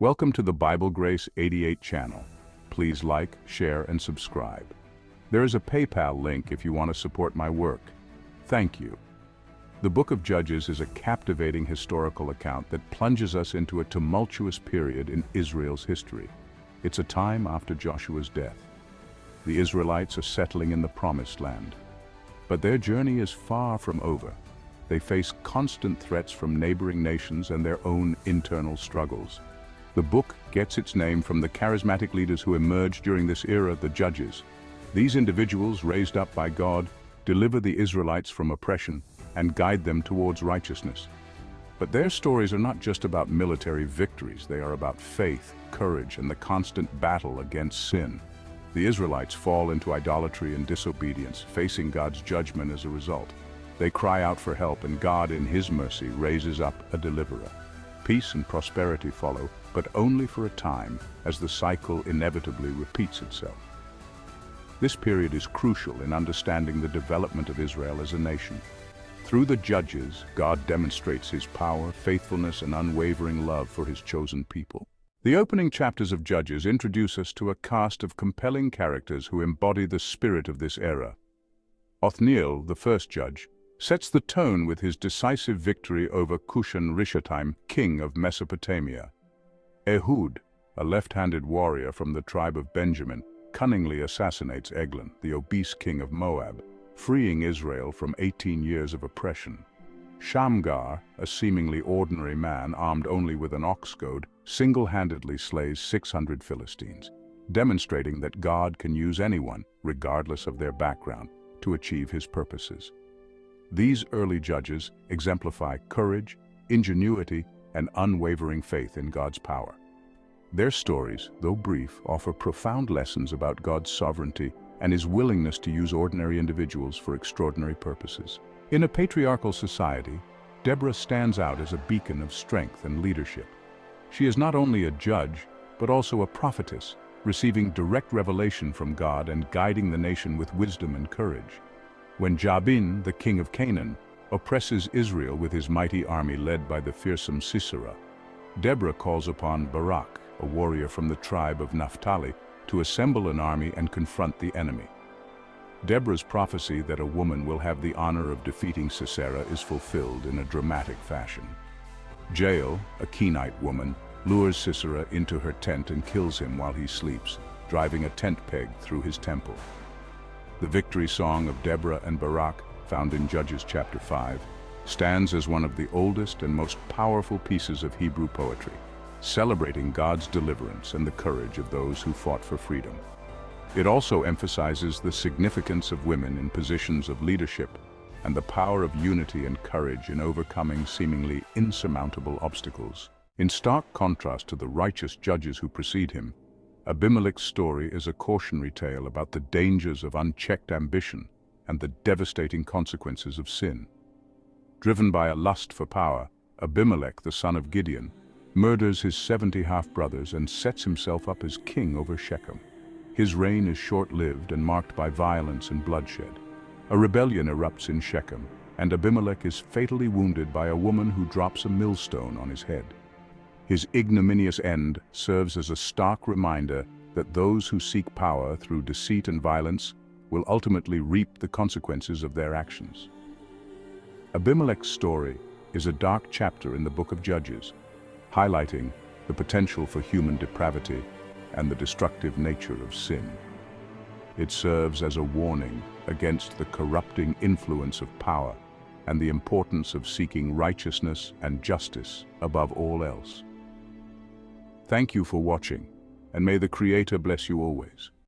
Welcome to the Bible Grace 88 channel. Please like, share, and subscribe. There is a PayPal link if you want to support my work. Thank you. The Book of Judges is a captivating historical account that plunges us into a tumultuous period in Israel's history. It's a time after Joshua's death. The Israelites are settling in the Promised Land. But their journey is far from over. They face constant threats from neighboring nations and their own internal struggles. The book gets its name from the charismatic leaders who emerged during this era, the Judges. These individuals, raised up by God, deliver the Israelites from oppression and guide them towards righteousness. But their stories are not just about military victories, they are about faith, courage, and the constant battle against sin. The Israelites fall into idolatry and disobedience, facing God's judgment as a result. They cry out for help, and God, in His mercy, raises up a deliverer. Peace and prosperity follow, but only for a time, as the cycle inevitably repeats itself. This period is crucial in understanding the development of Israel as a nation. Through the Judges, God demonstrates His power, faithfulness, and unwavering love for His chosen people. The opening chapters of Judges introduce us to a cast of compelling characters who embody the spirit of this era. Othniel, the first judge, sets the tone with his decisive victory over Cushan-Rishathaim, king of Mesopotamia. Ehud, a left-handed warrior from the tribe of Benjamin, cunningly assassinates Eglon, the obese king of Moab, freeing Israel from 18 years of oppression. Shamgar, a seemingly ordinary man armed only with an ox goad, single-handedly slays 600 Philistines, demonstrating that God can use anyone, regardless of their background, to achieve His purposes. These early judges exemplify courage, ingenuity, and unwavering faith in God's power. Their stories, though brief, offer profound lessons about God's sovereignty and His willingness to use ordinary individuals for extraordinary purposes. In a patriarchal society, Deborah stands out as a beacon of strength and leadership. She is not only a judge, but also a prophetess, receiving direct revelation from God and guiding the nation with wisdom and courage. When Jabin, the king of Canaan, oppresses Israel with his mighty army led by the fearsome Sisera, Deborah calls upon Barak, a warrior from the tribe of Naphtali, to assemble an army and confront the enemy. Deborah's prophecy that a woman will have the honor of defeating Sisera is fulfilled in a dramatic fashion. Jael, a Kenite woman, lures Sisera into her tent and kills him while he sleeps, driving a tent peg through his temple. The victory song of Deborah and Barak, found in Judges chapter 5, stands as one of the oldest and most powerful pieces of Hebrew poetry, celebrating God's deliverance and the courage of those who fought for freedom. It also emphasizes the significance of women in positions of leadership and the power of unity and courage in overcoming seemingly insurmountable obstacles. In stark contrast to the righteous judges who precede him, Abimelech's story is a cautionary tale about the dangers of unchecked ambition and the devastating consequences of sin. Driven by a lust for power, Abimelech, the son of Gideon, murders his 70 half-brothers and sets himself up as king over Shechem. His reign is short-lived and marked by violence and bloodshed. A rebellion erupts in Shechem, and Abimelech is fatally wounded by a woman who drops a millstone on his head. His ignominious end serves as a stark reminder that those who seek power through deceit and violence will ultimately reap the consequences of their actions. Abimelech's story is a dark chapter in the Book of Judges, highlighting the potential for human depravity and the destructive nature of sin. It serves as a warning against the corrupting influence of power and the importance of seeking righteousness and justice above all else. Thank you for watching, and may the Creator bless you always.